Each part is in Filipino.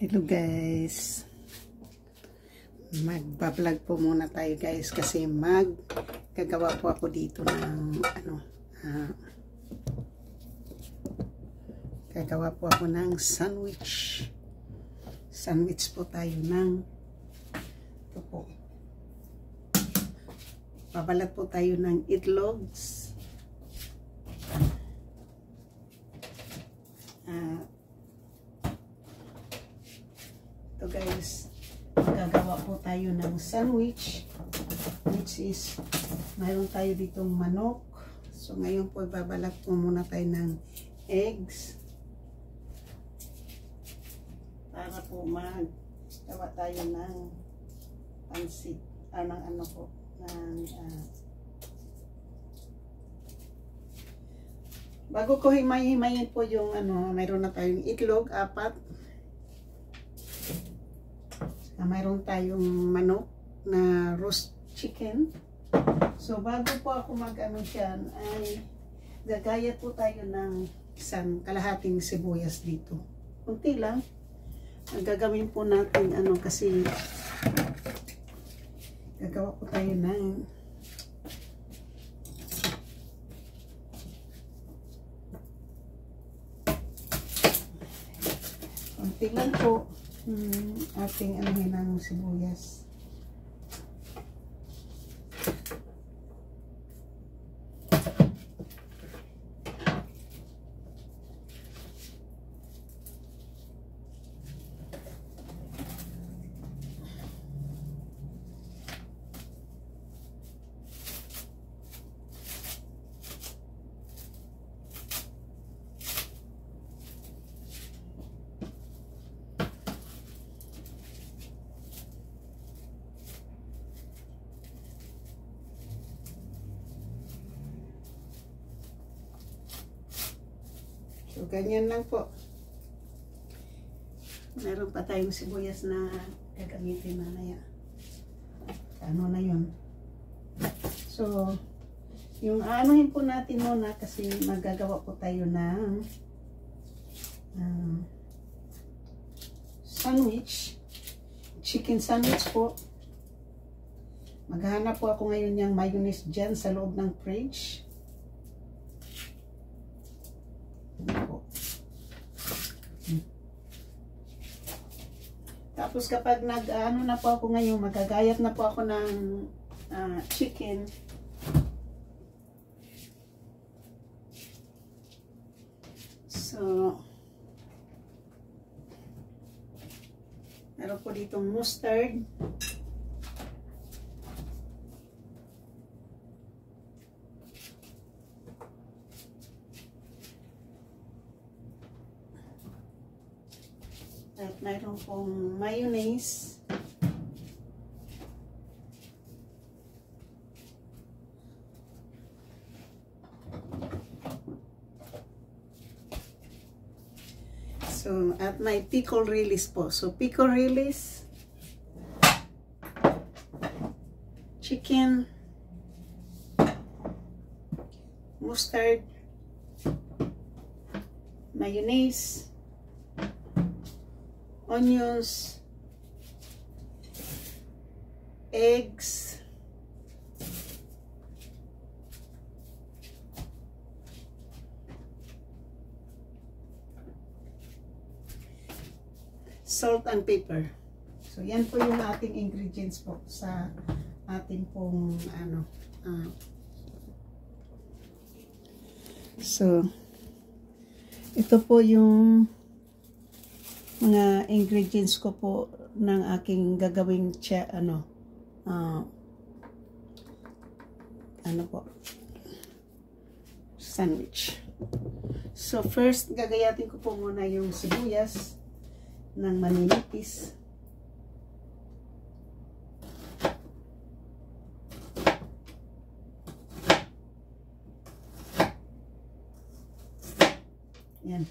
Hello guys, magbablog po muna tayo guys kasi gagawa po ako dito ng gagawa po ako ng sandwich po tayo ng ito po, babalat po tayo ng itlogs, ito guys, gagawa po tayo ng sandwich, which is mayroon tayo ditong manok. So ngayon po babalat po muna tayo ng eggs para po magawa tayo ng pansit, ng bago ko himayin po yung mayroon na tayong itlog, 4. Mayroon tayong manok na roast chicken. So bago po ako dyan ay gagayat po tayo ng isang kalahating sibuyas dito. Kunti lang. Ang gagawin po natin kasi gagawa po tayo ng kunti lang po ating ng sibuyas. So, ganyan lang po. Meron pa tayong sibuyas na gagamitin mamaya. Ano na yun? So, yung aanuhin po natin muna kasi magagawa po tayo ng sandwich. Chicken sandwich po. Maghahanap po ako ngayon ng mayonnaise dyan sa loob ng fridge. Tapos kapag na po ako ngayon, magagayat na po ako ng chicken. So, meron po ditong mustard. At mayroon pong mayonnaise. So, at may pickle relish po. So, pickle relish, chicken, mustard, mayonnaise, onions, eggs, salt and pepper. So yan po yung ating ingredients po sa ating pong So ito po yung mga ingredients ko po ng aking gagawing sandwich. So first, gagayatin ko po muna yung sibuyas ng maninipis. Yan.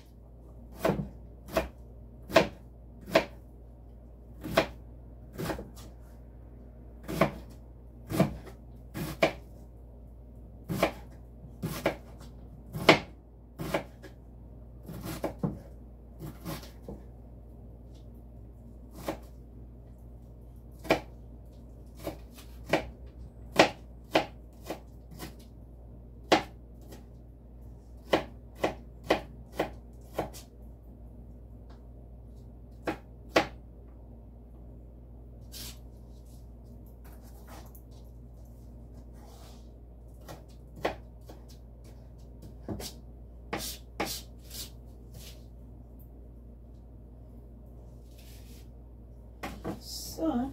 So,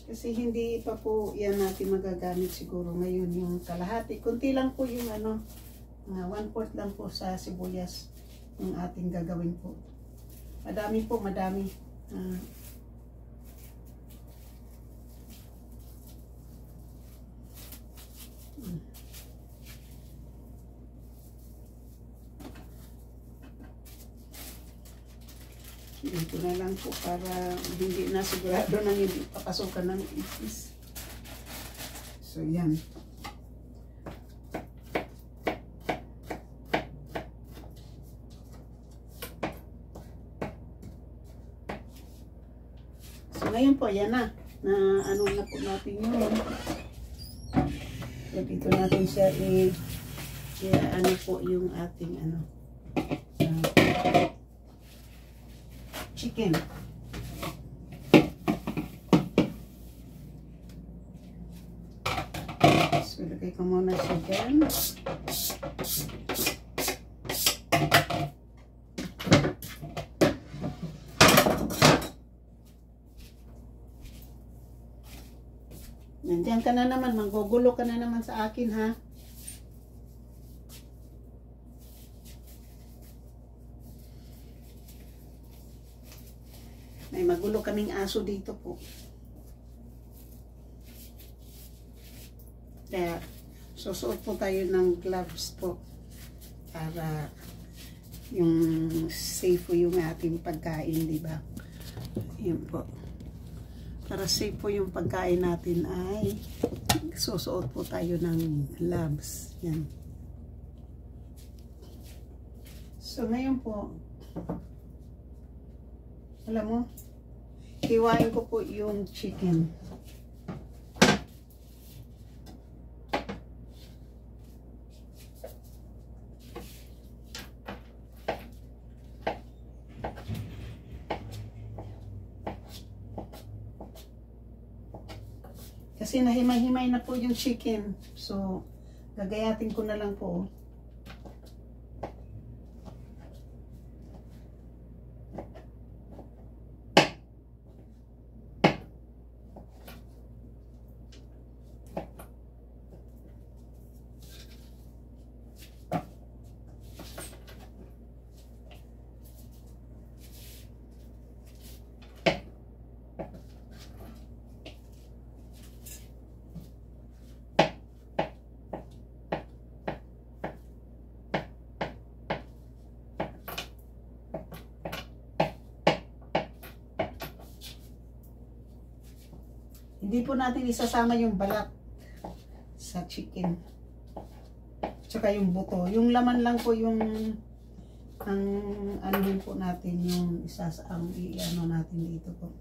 kasi hindi pa po yan natin magagamit siguro ngayon yung kalahati. Kunti lang po yung ano, 1/4 lang po sa sibuyas yung ating gagawin po. Madami po, madami. Ito na lang po para hindi na sigurado nang hindi papasukan ng itis. So, yan. So, ngayon po, yan na. Na ano na po natin yun. So, dito natin siya ano po yung ating ano. Chicken. So, lagay ko muna siya dyan. Nandiyan ka na naman, manggugulo ka na naman sa akin, ha? May magulo kaming aso dito po. Kaya, susuot po tayo ng gloves po para yung safe po yung ating pagkain, di ba? Yun po. Para safe po yung pagkain natin ay susuot po tayo ng gloves. Yan. So, ngayon po, alam mo, hiwain ko po yung chicken. Kasi nahimay-himay na po yung chicken. So, gagayatin ko na lang po. Hindi po natin isasama yung balat sa chicken. Tsaka yung buto. Yung laman lang po yung ang anuhin po natin yung ang i-ano natin dito po.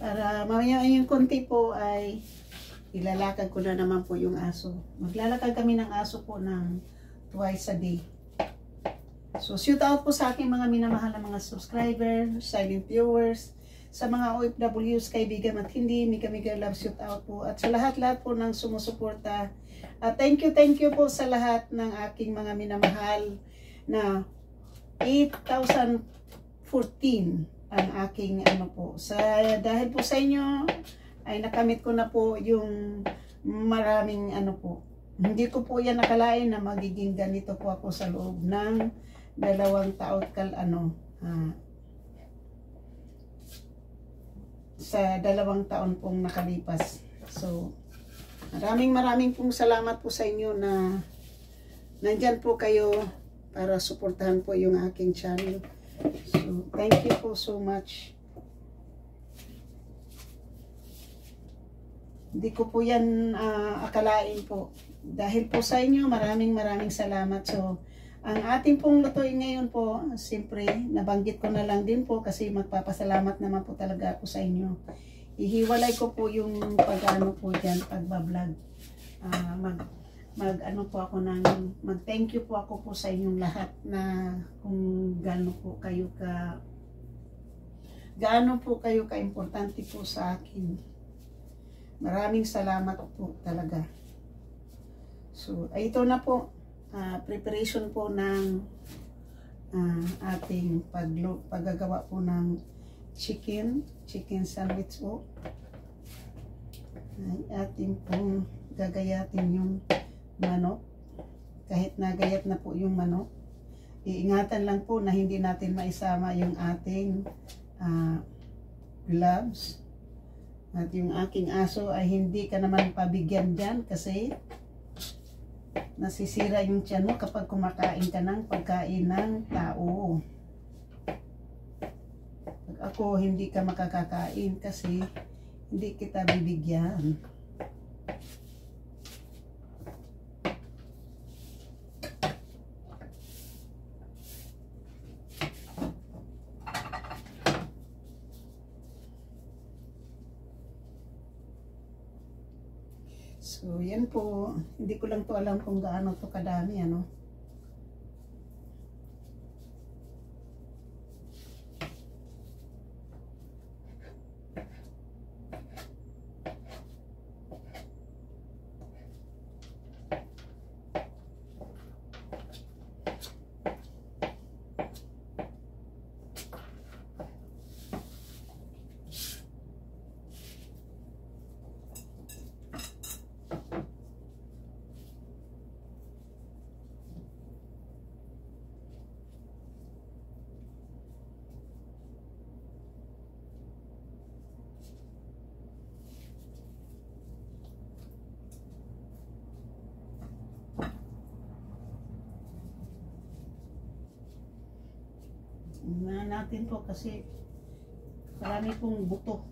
Para mamaya yung konti po ay ilalakad ko na naman po yung aso. Maglalakad kami ng aso po ng twice a day. So, shoot out po sa aking mga minamahal na mga subscribers, silent viewers, sa mga OFWs, kaibigan at hindi, mega love shoot out po. At sa lahat-lahat po ng sumusuporta. At thank you po sa lahat ng aking mga minamahal na 8,014 ang aking ano po. Dahil po sa inyo ay nakamit ko na po yung maraming ano po. Hindi ko po yan nakalain na magiging ganito po ako sa loob ng 2 taon sa 2 taon pong nakalipas. So, maraming pong salamat po sa inyo na nandyan po kayo para suportahan po yung aking channel. So, thank you po so much. Hindi ko po yan akalain po. Dahil po sa inyo, maraming salamat. So, ang ating pong lutuin ngayon po, siyempre, nabanggit ko na lang din po kasi magpapasalamat naman po talaga ako sa inyo. Ihiwalay ko po yung pag-ano po dyan, pagbablog. Mag-ano po ako mag-thank you po ako po sa inyong lahat na kung gaano po kayo ka-importante po sa akin. Maraming salamat po talaga. So, ito na po, preparation po ng ating paggagawa po ng chicken sandwich po. Ay, ating pong gagayatin yung manok. Kahit nagayat na po yung manok, iingatan lang po na hindi natin maisama yung ating gloves. At yung aking aso ay hindi ka naman pabigyan dyan kasi nasisira yung tiyan mo kapag kumakain ka ng pagkain ng tao. Pag ako, hindi ka makakakain kasi hindi kita bibigyan. So, yan po. Hindi ko lang to alam kung gaano to kadami, ano. Unahan natin po kasi marami pong buto.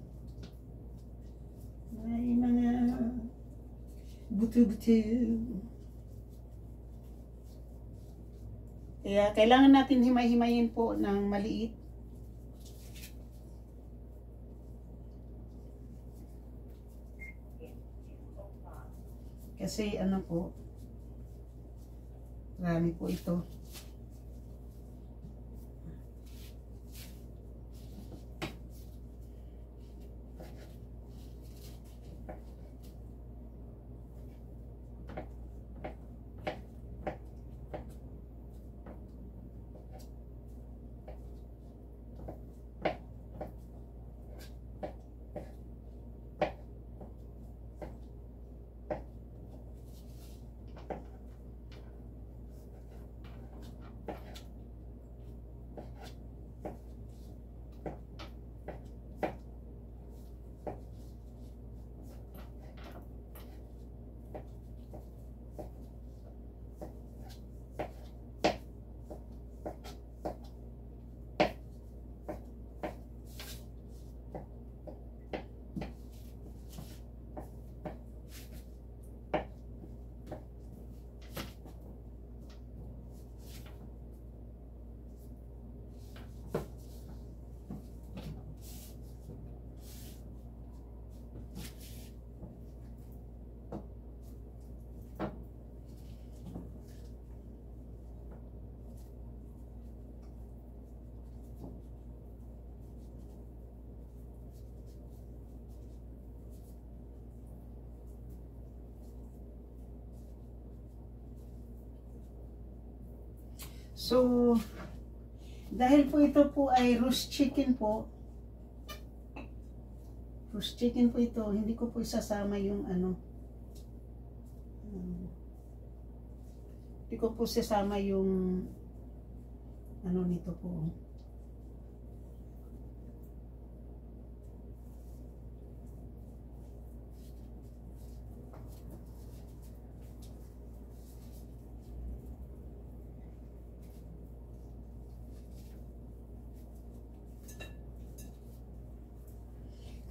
May mga buto-buto. Kaya kailangan natin himay-himayin po ng maliit. Kasi ano po, marami po ito. So, dahil po ito po ay roast chicken po, hindi ko po isasama yung ano, hindi ko po isasama yung ano nito po.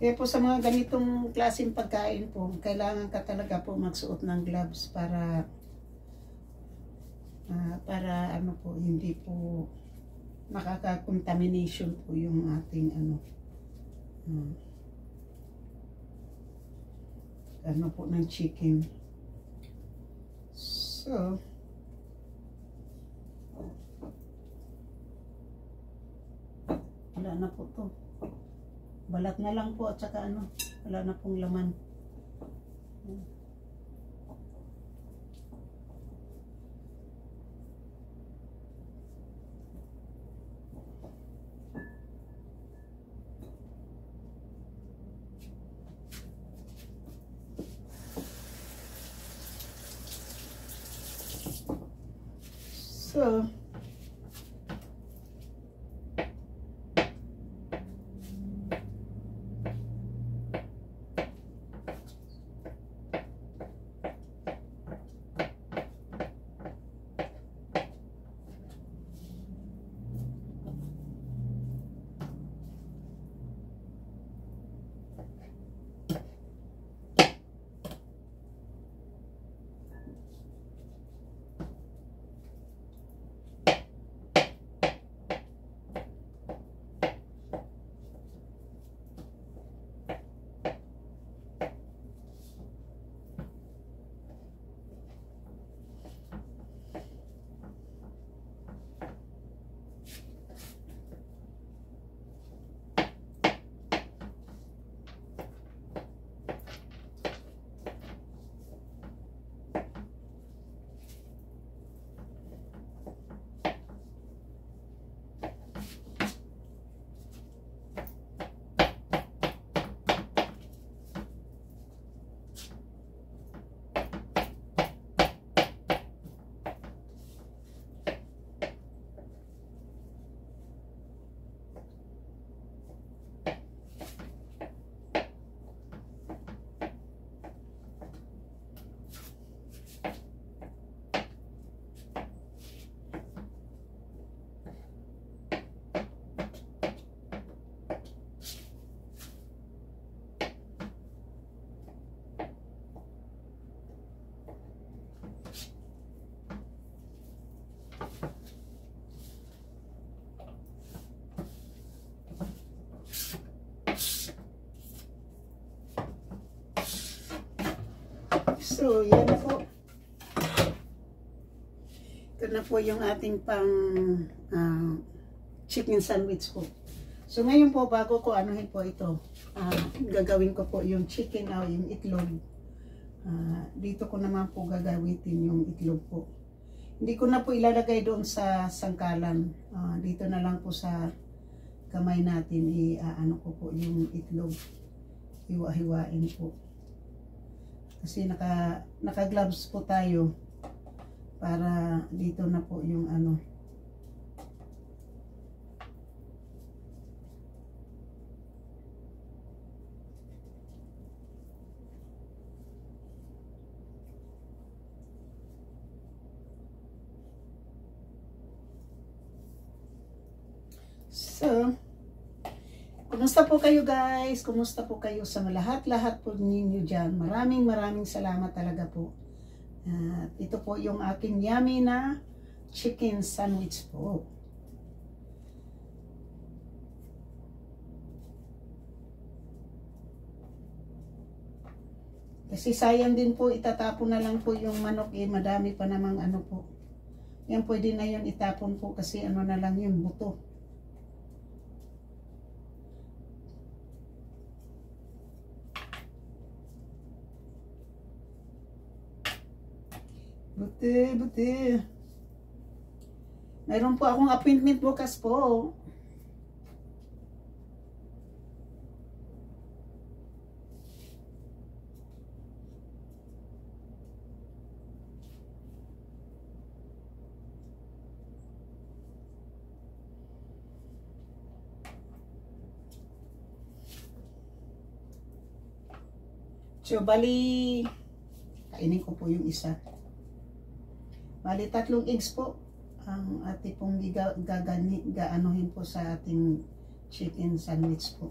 Kaya po sa mga ganitong klaseng pagkain po, kailangan ka talaga po magsuot ng gloves para ano po, hindi po makaka-contamination po yung ating ano po ng chicken. So, wala na po to. Balat na lang po at saka wala na pong laman. So, yan po. Ito na po yung ating pang chicken sandwich po. So ngayon po, bago ko anuhin po ito, gagawin ko po yung chicken o yung itlog. Dito ko naman po gagawitin yung itlog po. Hindi ko na po ilalagay doon sa sangkalan. Dito na lang po sa kamay natin, ano ko po yung itlog. Hiwa-hiwain po. Kasi naka-gloves po tayo para dito na po yung So, kumusta po kayo guys? Kumusta po kayo sa lahat-lahat po ninyo dyan? Maraming salamat talaga po. Ito po yung aking yummy na chicken sandwich po. Kasi sayang din po, itatapon na lang po yung manok, madami pa namang po. Yan pwede na yun itapon po kasi na lang yung buto. Buti. Mayroon po akong appointment bukas po. So, bali, kainin ko po yung isa. Bali, 3 eggs po ang ating pong gaanohin po sa ating chicken sandwich po.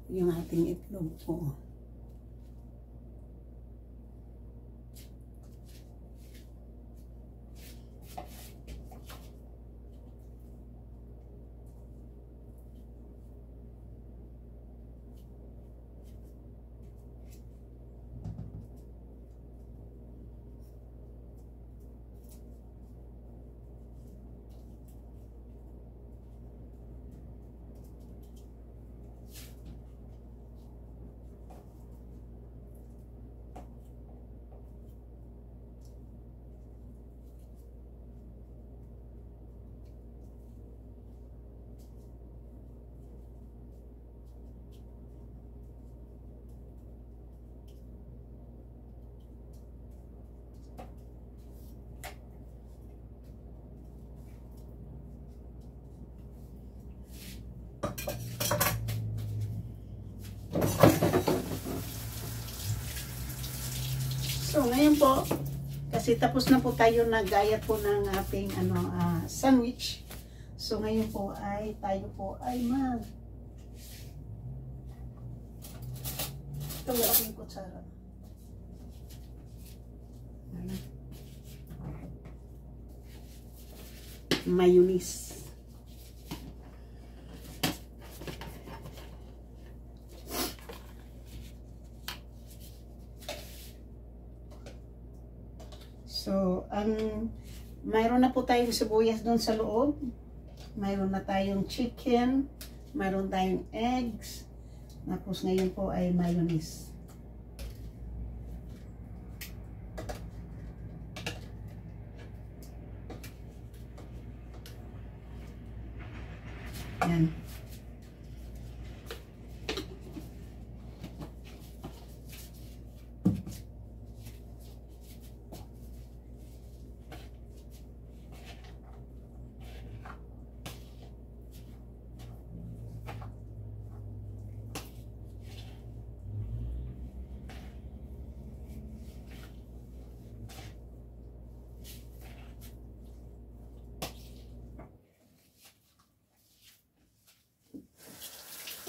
yung ating itlog po. So, ngayon po, kasi tapos na po tayo nag-gayat po ng ating sandwich. So, ngayon po ay tayo po ay ito wala akong kutsara. Mayonnaise. So, mayroon na po tayong sibuyas doon sa loob. Mayroon na tayong chicken. Mayroon tayong eggs. Tapos ngayon po ay mayonnaise. Yan.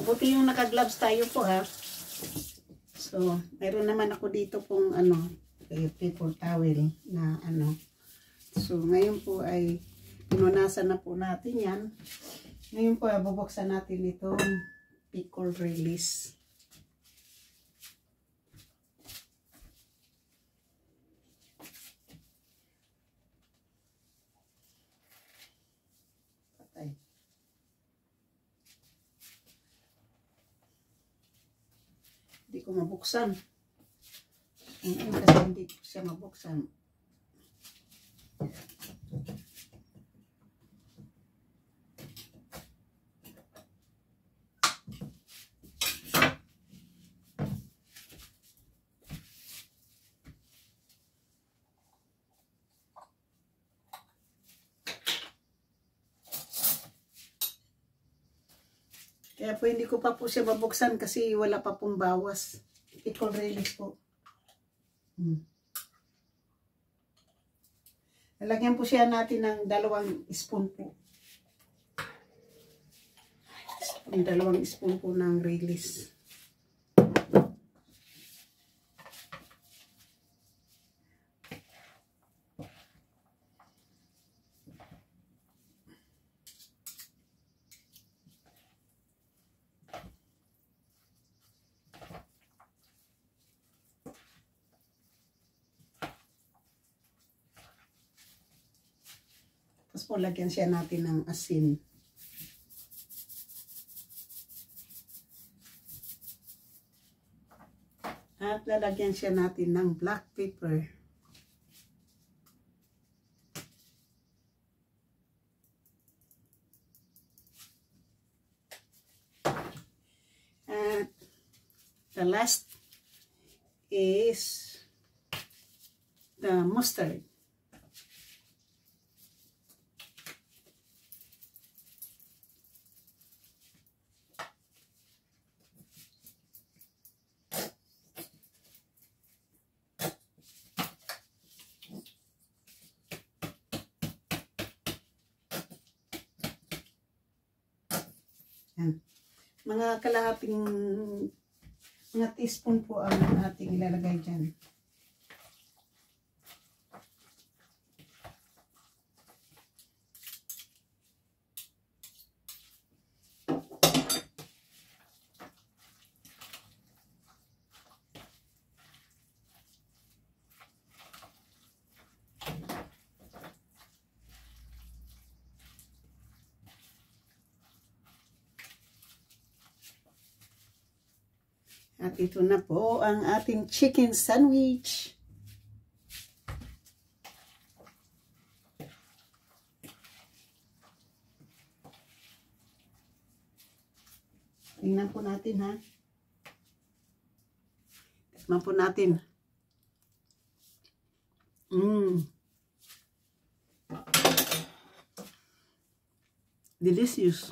Buti yung naka-gloves tayo po ha. So, mayroon naman ako dito pong paper towel na So, ngayon po ay pinunasan na po natin yan. Ngayon po ay bubuksan natin itong pickle release. Patay. Hindi ko mabuksan. Kasi hindi ko siya mabuksan. Kaya po hindi ko pa po siya mabuksan kasi wala pa pong bawas. Pickle release po. Lalagyan po siya natin ng 2 spoon po. 2 spoon po ng release. Tapos po lagyan siya natin ng asin. At lalagyan siya natin ng black pepper. At the last is the mustard. Yan. Mga kalahating mga teaspoon po ang ating ilalagay dyan. At ito na po ang ating chicken sandwich. Tingnan po natin ha. Tingnan po natin. Delicious.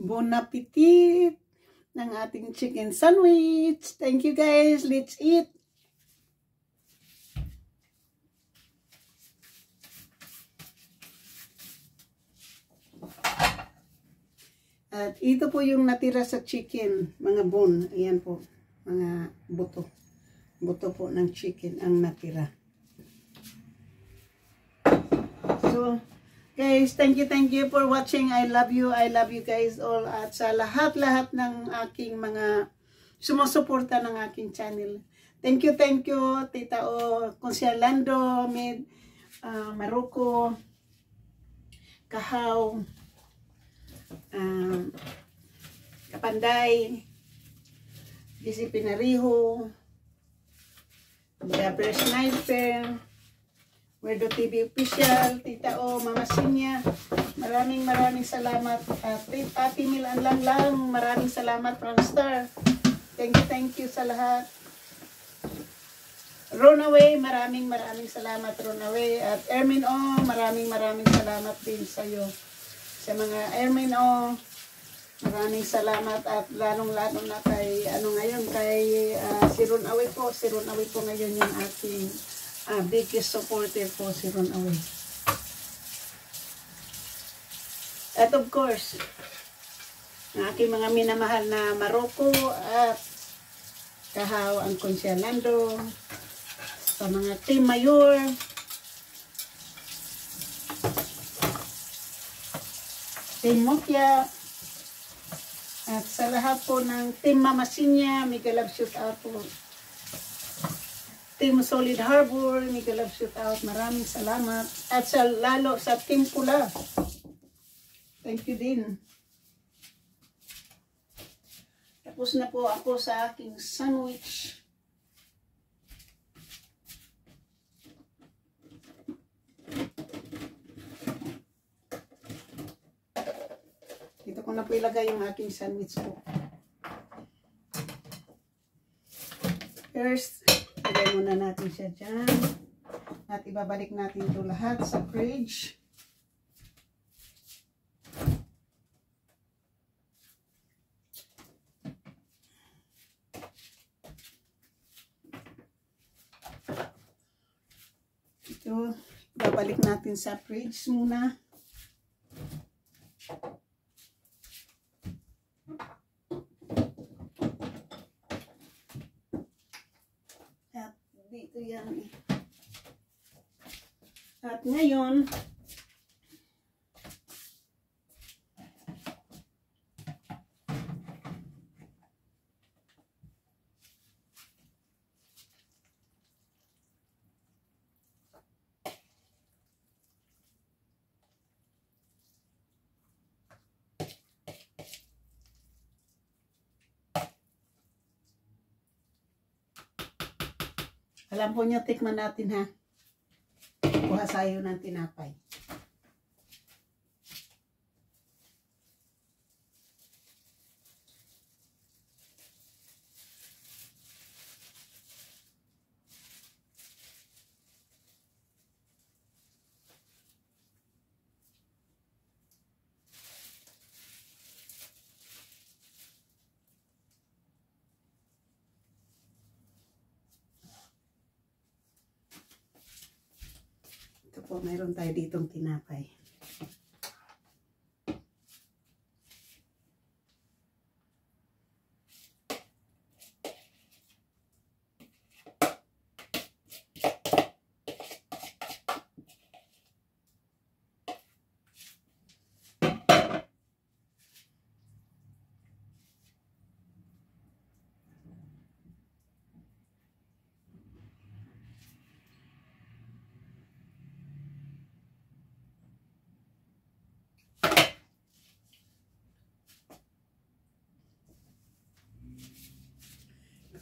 Bon appetit ng ating chicken sandwich. Thank you guys. Let's eat. At ito po yung natira sa chicken, mga bone. Ayan po, mga buto. Buto po ng chicken ang natira. So, guys, thank you for watching. I love you guys all. At sa lahat-lahat ng aking mga sumusuporta ng aking channel. Thank you, Tita O, Consialando, Maruco, Kahaw, Kapanday, DC Pinariho, Gabber Sniper, Wedo TV Official, Tita O, Mama Sinya, maraming salamat. At Ate Milan lang, maraming salamat from Star. Thank you sa lahat. Ronaway, maraming salamat Ronaway. At Ermin O, maraming salamat din sa iyo. Sa mga Ermin O, maraming salamat at lalong-lalo na kay si Ronaway po. Si Ronaway po ngayon yung aking biggest supporter po, si Ronaway. At of course, ang aking mga minamahal na Maroko at Kahaw ang Consialando, sa mga Team Mayor, Team Mokya, at sa lahat po ng Team Mama Sinya, mega love shoot out po. Team Solid Harbor, mega love shoot out, maraming salamat. At lalo sa Team Pula, thank you din. Tapos na po ako sa aking sandwich. Dito ko na po ilagay yung aking sandwich po. First, ilagay muna natin siya dyan. At ibabalik natin ito lahat sa fridge. Ito, ibabalik natin sa fridge muna. At dito yan. At ngayon, alam po nyo, tikman natin ha. Kuha sayo ng tinapay. po, mayroon tayo ditong tinapay.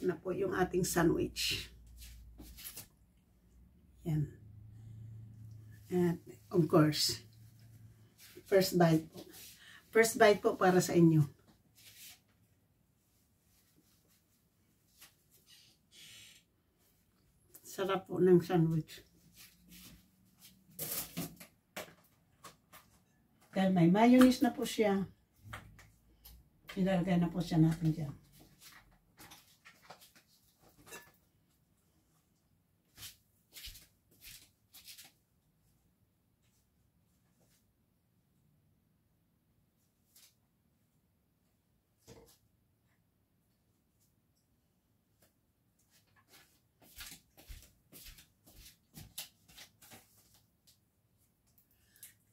Na po yung ating sandwich. Yan. At of course, first bite po. First bite po para sa inyo. Sarap po ng sandwich. Dahil may mayonnaise na po siya. Ilalagay na po siya natin dyan.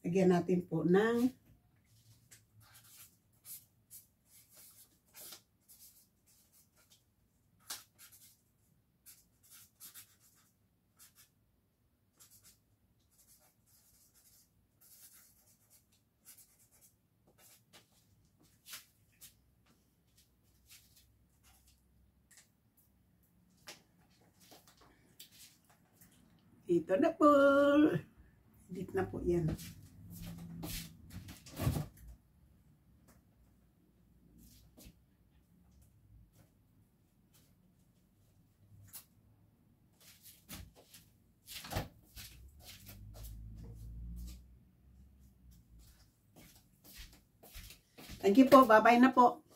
Lagyan natin po ng ito na po. Edit na po yan. Thank you po. Bye-bye na po.